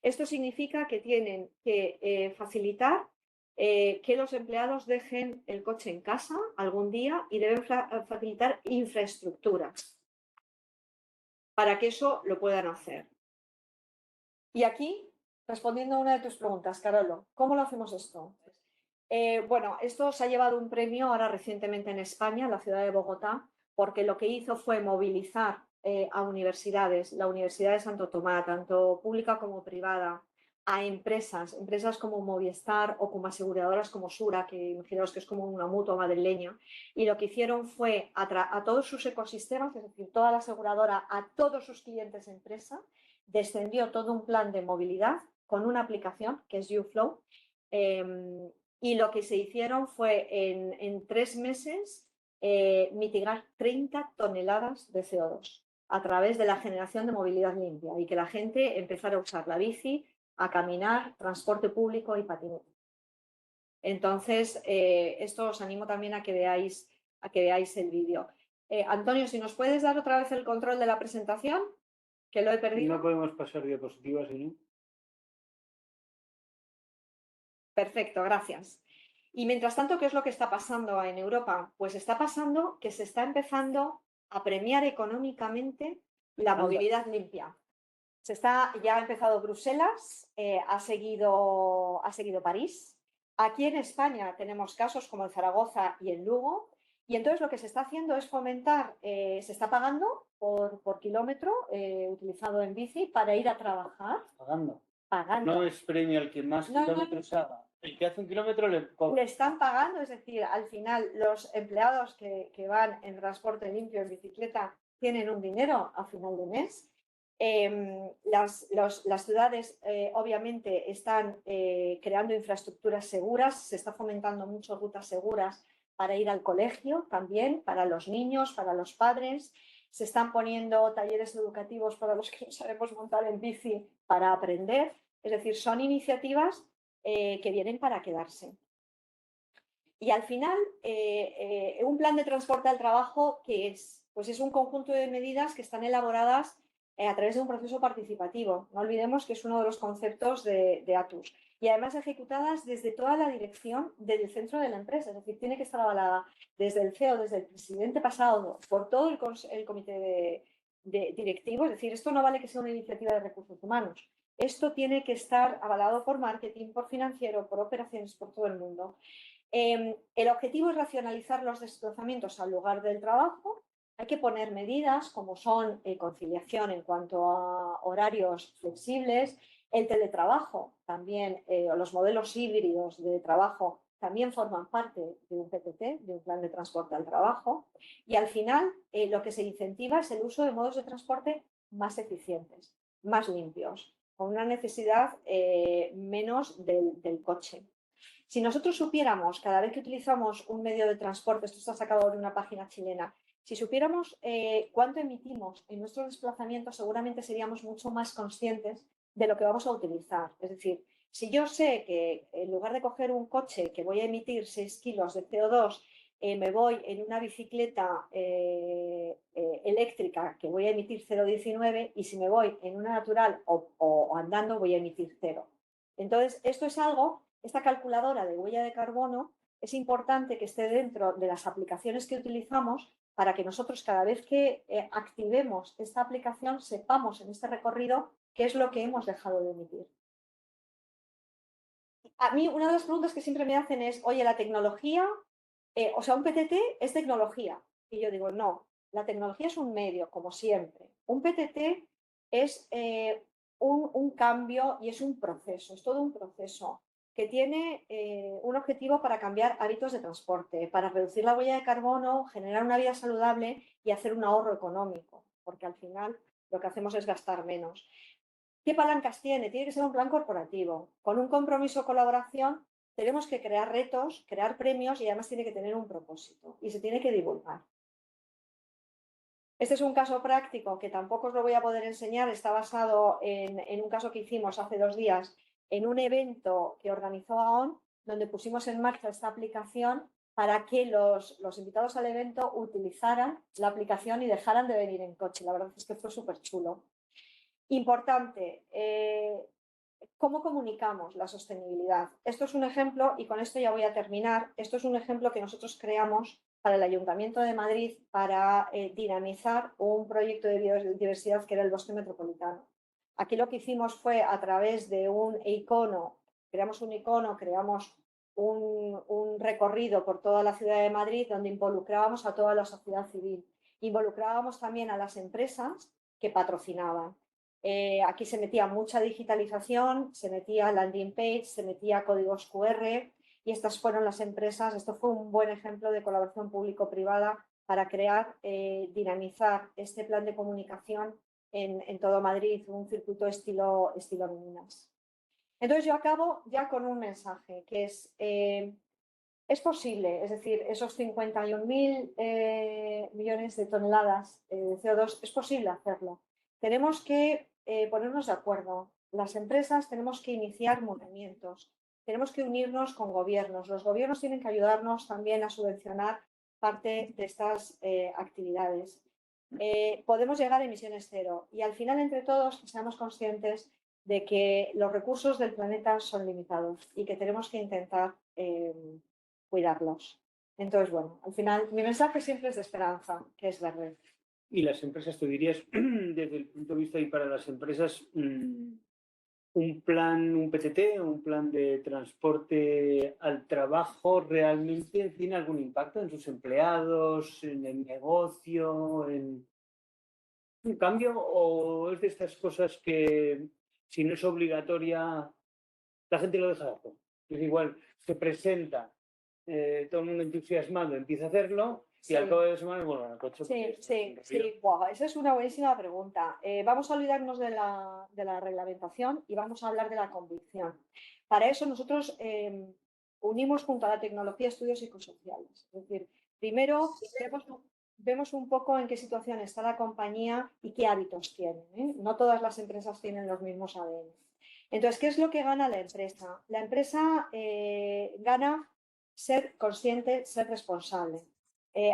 Esto significa que tienen que facilitar que los empleados dejen el coche en casa algún día y deben facilitar infraestructuras para que eso lo puedan hacer. Y aquí, respondiendo a una de tus preguntas, Carolo, ¿cómo lo hacemos esto? Bueno, esto se ha llevado un premio ahora recientemente en España, en la ciudad de Bogotá, porque lo que hizo fue movilizar a universidades, la Universidad de Santo Tomás, tanto pública como privada, a empresas como Movistar o como aseguradoras como Sura, que imaginaos que es como una mutua madrileña, y lo que hicieron fue a todos sus ecosistemas, es decir, toda la aseguradora, a todos sus clientes empresa, descendió todo un plan de movilidad con una aplicación que es YouFlow, y lo que se hicieron fue en 3 meses mitigar 30 toneladas de CO2 a través de la generación de movilidad limpia y que la gente empezara a usar la bici, a caminar, transporte público y patinete. Entonces, esto os animo también a que veáis el vídeo. Antonio, si nos puedes dar otra vez el control de la presentación, que lo he perdido. No podemos pasar diapositivas, ¿no? Perfecto, gracias. Y mientras tanto, ¿qué es lo que está pasando en Europa? Pues está pasando que se está empezando a premiar económicamente la movilidad limpia. Ya ha empezado Bruselas, ha seguido París. Aquí en España tenemos casos como en Zaragoza y en Lugo. Y entonces lo que se está haciendo es fomentar, se está pagando por kilómetro utilizado en bici para ir a trabajar. Pagando. Pagando. No es premio al que más kilómetros haga. El que hace un kilómetro le están pagando, es decir, al final los empleados que van en transporte limpio, en bicicleta, tienen un dinero a final de mes. Las ciudades obviamente están creando infraestructuras seguras, se está fomentando mucho rutas seguras para ir al colegio también, para los niños, para los padres. Se están poniendo talleres educativos para los que no sabemos montar en bici para aprender. Es decir, son iniciativas que vienen para quedarse. Y al final, un plan de transporte al trabajo, ¿qué es? Pues es un conjunto de medidas que están elaboradas a través de un proceso participativo. No olvidemos que es uno de los conceptos de ATUS. Y además ejecutadas desde toda la dirección del centro de la empresa. Es decir, tiene que estar avalada desde el CEO, desde el presidente pasado, por todo el comité de directivo. Es decir, esto no vale que sea una iniciativa de recursos humanos. Esto tiene que estar avalado por marketing, por financiero, por operaciones, por todo el mundo. El objetivo es racionalizar los desplazamientos al lugar del trabajo. Hay que poner medidas como son conciliación en cuanto a horarios flexibles, el teletrabajo también, o los modelos híbridos de trabajo también forman parte de un PTT, de un plan de transporte al trabajo. Y al final lo que se incentiva es el uso de modos de transporte más eficientes, más limpios, con una necesidad menos del coche. Si nosotros supiéramos, cada vez que utilizamos un medio de transporte, esto está sacado de una página chilena, si supiéramos cuánto emitimos en nuestros desplazamientos, seguramente seríamos mucho más conscientes de lo que vamos a utilizar. Es decir, si yo sé que en lugar de coger un coche que voy a emitir 6 kilos de CO2, me voy en una bicicleta eléctrica que voy a emitir 0,19, y si me voy en una natural o andando voy a emitir 0. Entonces, esto es algo, esta calculadora de huella de carbono, es importante que esté dentro de las aplicaciones que utilizamos para que nosotros cada vez que activemos esta aplicación sepamos en este recorrido qué es lo que hemos dejado de emitir. A mí una de las preguntas que siempre me hacen es, oye, la tecnología, o sea, un PTT es tecnología. Y yo digo, no, la tecnología es un medio, como siempre. Un PTT es un cambio y es un proceso, es todo un proceso que tiene un objetivo para cambiar hábitos de transporte, para reducir la huella de carbono, generar una vida saludable y hacer un ahorro económico, porque al final lo que hacemos es gastar menos. ¿Qué palancas tiene? Tiene que ser un plan corporativo. Con un compromiso o colaboración tenemos que crear retos, crear premios y además tiene que tener un propósito y se tiene que divulgar. Este es un caso práctico que tampoco os lo voy a poder enseñar, está basado en un caso que hicimos hace 2 días en un evento que organizó AON, donde pusimos en marcha esta aplicación para que los invitados al evento utilizaran la aplicación y dejaran de venir en coche. La verdad es que fue súper chulo. Importante, ¿Cómo comunicamos la sostenibilidad? Esto es un ejemplo, y con esto ya voy a terminar, esto es un ejemplo que nosotros creamos para el Ayuntamiento de Madrid para dinamizar un proyecto de biodiversidad que era el Bosque Metropolitano. Aquí lo que hicimos fue a través de un icono, creamos un recorrido por toda la ciudad de Madrid donde involucrábamos a toda la sociedad civil. Involucrábamos también a las empresas que patrocinaban. Aquí se metía mucha digitalización, se metía landing page, se metía códigos QR y estas fueron las empresas. Esto fue un buen ejemplo de colaboración público-privada para crear, dinamizar este plan de comunicación en todo Madrid, un circuito estilo Minas. Entonces yo acabo ya con un mensaje que es posible, es decir, esos 51.000 millones de toneladas de CO2, es posible hacerlo. Tenemos que ponernos de acuerdo. Las empresas tenemos que iniciar movimientos, tenemos que unirnos con gobiernos. Los gobiernos tienen que ayudarnos también a subvencionar parte de estas actividades. Podemos llegar a emisiones cero y al final entre todos seamos conscientes de que los recursos del planeta son limitados y que tenemos que intentar cuidarlos. Entonces, bueno, al final mi mensaje siempre es de esperanza, que es verde. Y las empresas, tú dirías, desde el punto de vista y para las empresas, un plan, un PTT, un plan de transporte al trabajo, ¿realmente tiene algún impacto en sus empleados, en el negocio, en un cambio? ¿O es de estas cosas que si no es obligatoria, la gente lo deja de hacer? Es igual, se presenta, todo el mundo entusiasmado empieza a hacerlo y al cabo de semanas, bueno, el coche. Sí. Wow, esa es una buenísima pregunta. Vamos a olvidarnos de la reglamentación y vamos a hablar de la convicción. Para eso nosotros unimos junto a la tecnología estudios psicosociales. Es decir, primero vemos un poco en qué situación está la compañía y qué hábitos tiene. No todas las empresas tienen los mismos ADN. Entonces, ¿qué es lo que gana la empresa? La empresa gana ser consciente, ser responsable.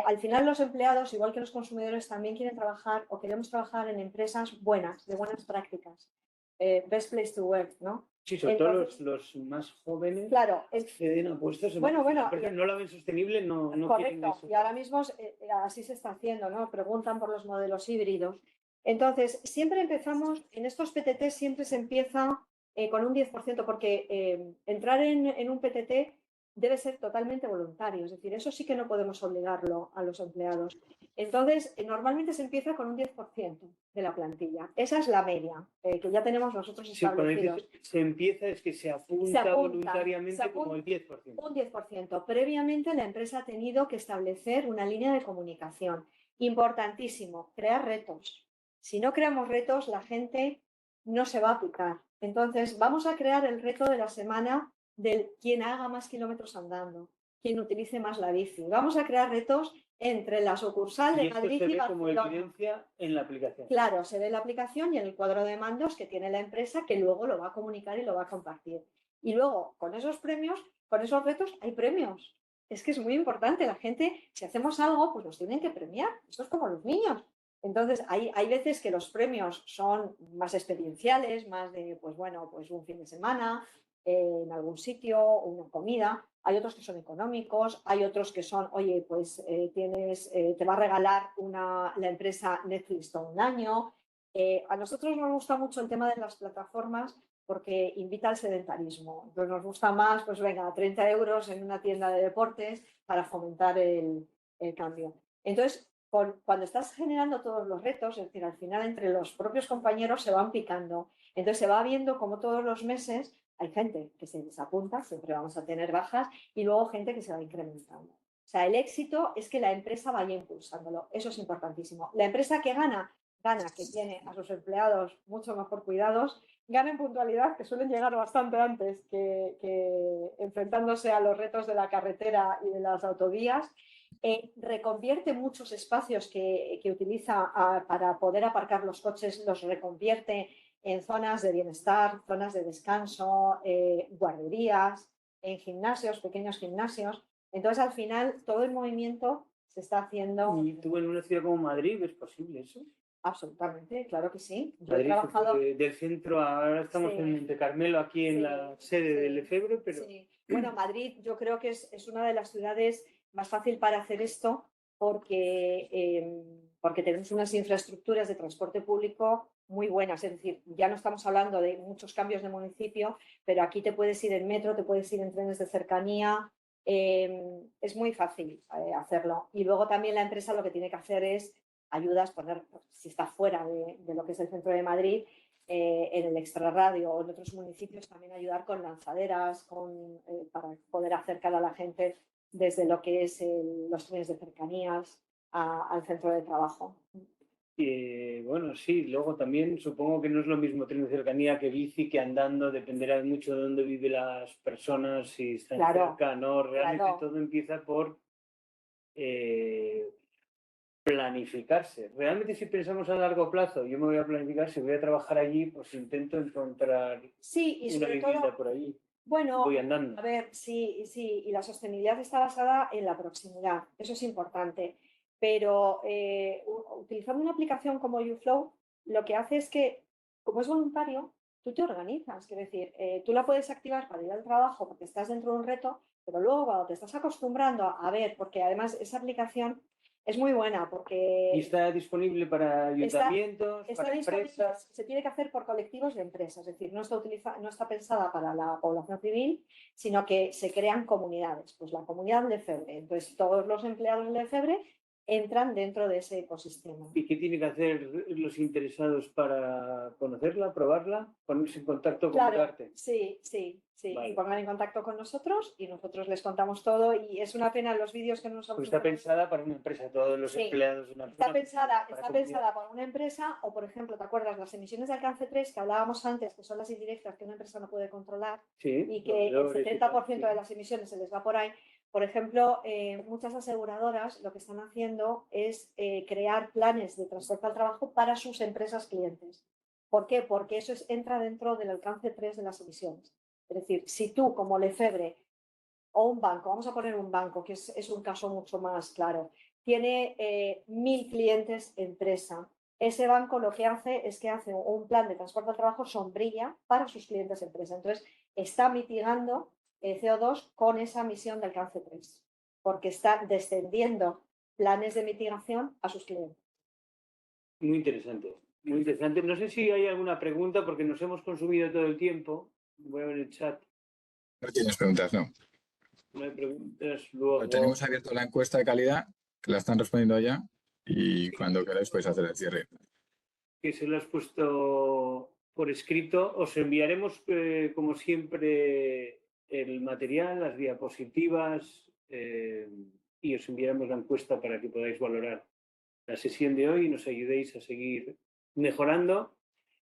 Al final los empleados, igual que los consumidores, también quieren trabajar o queremos trabajar en empresas buenas, de buenas prácticas. Best place to work, ¿no? Sí, sobre todo los más jóvenes, claro, ceden apuestas. Bueno, no la ven sostenible, no quieren eso. Y ahora mismo así se está haciendo, ¿no? Preguntan por los modelos híbridos. Entonces, siempre empezamos, en estos PTT siempre se empieza con un 10%, porque entrar en un PTT debe ser totalmente voluntario, es decir, eso sí que no podemos obligarlo a los empleados. Entonces, normalmente se empieza con un 10% de la plantilla. Esa es la media que ya tenemos nosotros establecidos. Sí, se empieza es que se apunta voluntariamente como el 10%. Un 10%. Previamente la empresa ha tenido que establecer una línea de comunicación. Importantísimo, crear retos. Si no creamos retos, la gente no se va a aplicar. Entonces, vamos a crear el reto de la semana del quien haga más kilómetros andando, quien utilice más la bici. Vamos a crear retos entre la sucursal de Madrid y Barcelona. Como evidencia en la aplicación. Claro, se ve en la aplicación y en el cuadro de mandos que tiene la empresa, que luego lo va a comunicar y lo va a compartir. Y luego, con esos premios, con esos retos, hay premios. Es que es muy importante. La gente, si hacemos algo, pues nos tienen que premiar. Esto es como los niños. Entonces, hay veces que los premios son más experienciales, más de, pues bueno, pues un fin de semana, en algún sitio, una comida. Hay otros que son económicos, hay otros que son, oye, pues te va a regalar la empresa Netflix todo un año. A nosotros nos gusta mucho el tema de las plataformas porque invita al sedentarismo. Entonces nos gusta más, pues venga, 30 euros en una tienda de deportes para fomentar el cambio. Entonces, cuando estás generando todos los retos, es decir, al final entre los propios compañeros se van picando. Entonces se va viendo como todos los meses hay gente que se desapunta, siempre vamos a tener bajas, y luego gente que se va incrementando. O sea, el éxito es que la empresa vaya impulsándolo. Eso es importantísimo. La empresa que gana, que tiene a sus empleados mucho mejor cuidados, gana en puntualidad, que suelen llegar bastante antes que enfrentándose a los retos de la carretera y de las autovías. Reconvierte muchos espacios que utiliza para poder aparcar los coches, los reconvierte en zonas de bienestar, zonas de descanso, guarderías, en gimnasios, pequeños gimnasios. Entonces, al final, todo el movimiento se está haciendo. ¿Y tú en una ciudad como Madrid ves posible eso? Absolutamente, claro que sí. Yo he Madrid se trabajado... fue del centro, ahora estamos Sí. en Monte Carmelo, aquí en Sí, la sede sí, del Lefebvre, pero sí. Bueno, Madrid yo creo que es una de las ciudades más fácil para hacer esto porque tenemos unas infraestructuras de transporte público muy buenas. Es decir, ya no estamos hablando de muchos cambios de municipio, pero aquí te puedes ir en metro, te puedes ir en trenes de cercanía. Es muy fácil hacerlo. Y luego también la empresa lo que tiene que hacer es ayudas, poner, si está fuera de lo que es el centro de Madrid, en el extrarradio o en otros municipios también ayudar con lanzaderas para poder acercar a la gente desde lo que es los trenes de cercanías al centro de trabajo. bueno, sí, luego también supongo que no es lo mismo tren de cercanía que bici, que andando, dependerá mucho de dónde viven las personas, si están Claro, cerca, ¿no? Realmente claro. todo empieza por planificarse. Realmente si pensamos a largo plazo, yo me voy a planificar, si voy a trabajar allí, pues intento encontrar Sí, y una sobre vivienda todo, por allí. bueno, Voy andando. a ver, sí, sí, y la sostenibilidad está basada en la proximidad, eso es importante, pero utilizando una aplicación como YouFlow, lo que hace es que, como es voluntario, tú te organizas, quiero decir, tú la puedes activar para ir al trabajo porque estás dentro de un reto, pero luego cuando te estás acostumbrando a ver, porque además esa aplicación es muy buena porque Y está disponible para ayuntamientos, está para disponible, empresas. se tiene que hacer por colectivos de empresas, es decir, no está pensada para la población civil, sino que se crean comunidades, pues la comunidad Lefebvre. Entonces, todos los empleados de Lefebvre entran dentro de ese ecosistema. ¿Y qué tienen que hacer los interesados para conocerla, probarla, ponerse en contacto, Claro, comunicarte? sí, sí, sí. Vale. Y pongan en contacto con nosotros y nosotros les contamos todo. Y es una pena los vídeos que nos Pues está pensada para una empresa, todos los Sí, empleados de una está empresa. pensada por una empresa o, por ejemplo, ¿te acuerdas las emisiones de alcance 3 que hablábamos antes, que son las indirectas que una empresa no puede controlar Sí, y que el 70% sí. de las emisiones se les va por ahí? Por ejemplo, muchas aseguradoras lo que están haciendo es crear planes de transporte al trabajo para sus empresas clientes. ¿Por qué? Porque eso entra dentro del alcance 3 de las emisiones. Es decir, si tú, como Lefebvre, o un banco, vamos a poner un banco, que es un caso mucho más claro, tiene 1.000 clientes empresa. Ese banco lo que hace es que hace un plan de transporte al trabajo sombrilla para sus clientes empresa. Entonces, está mitigando CO2 con esa emisión de alcance 3, porque está descendiendo planes de mitigación a sus clientes. Muy interesante, muy interesante. No sé si hay alguna pregunta porque nos hemos consumido todo el tiempo. Voy a ver el chat. No tienes preguntas, no. No hay preguntas. Luego Tenemos abierto la encuesta de calidad, que la están respondiendo ya, y cuando queráis podéis hacer el cierre. que se lo has puesto por escrito. Os enviaremos, como siempre, el material, las diapositivas y os enviaremos la encuesta para que podáis valorar la sesión de hoy y nos ayudéis a seguir mejorando.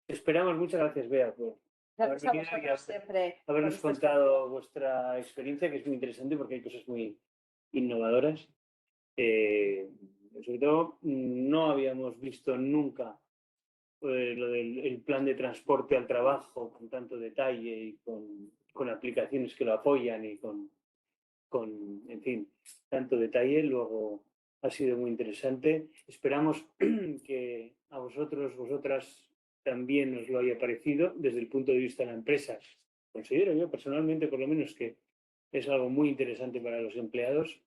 Esperamos, muchas gracias, Bea, por Gracias a vosotros siempre. habernos contado vuestra experiencia, que es muy interesante porque hay cosas muy innovadoras. Sobre todo, no habíamos visto nunca lo del plan de transporte al trabajo con tanto detalle y con aplicaciones que lo apoyan y con, en fin, tanto detalle. Luego ha sido muy interesante. Esperamos que a vosotros, vosotras, también os lo haya parecido desde el punto de vista de la empresa. Considero yo personalmente, por lo menos, que es algo muy interesante para los empleados,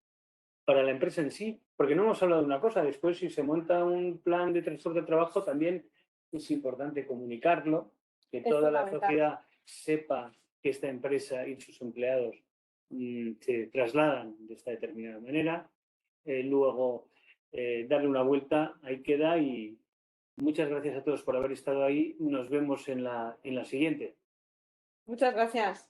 para la empresa en sí, porque no hemos hablado de una cosa. Después, si se monta un plan de transporte de trabajo, también es importante comunicarlo, que toda la sociedad sepa que esta empresa y sus empleados se trasladan de esta determinada manera. Luego, darle una vuelta, ahí queda, y muchas gracias a todos por haber estado ahí. Nos vemos en la siguiente. Muchas gracias.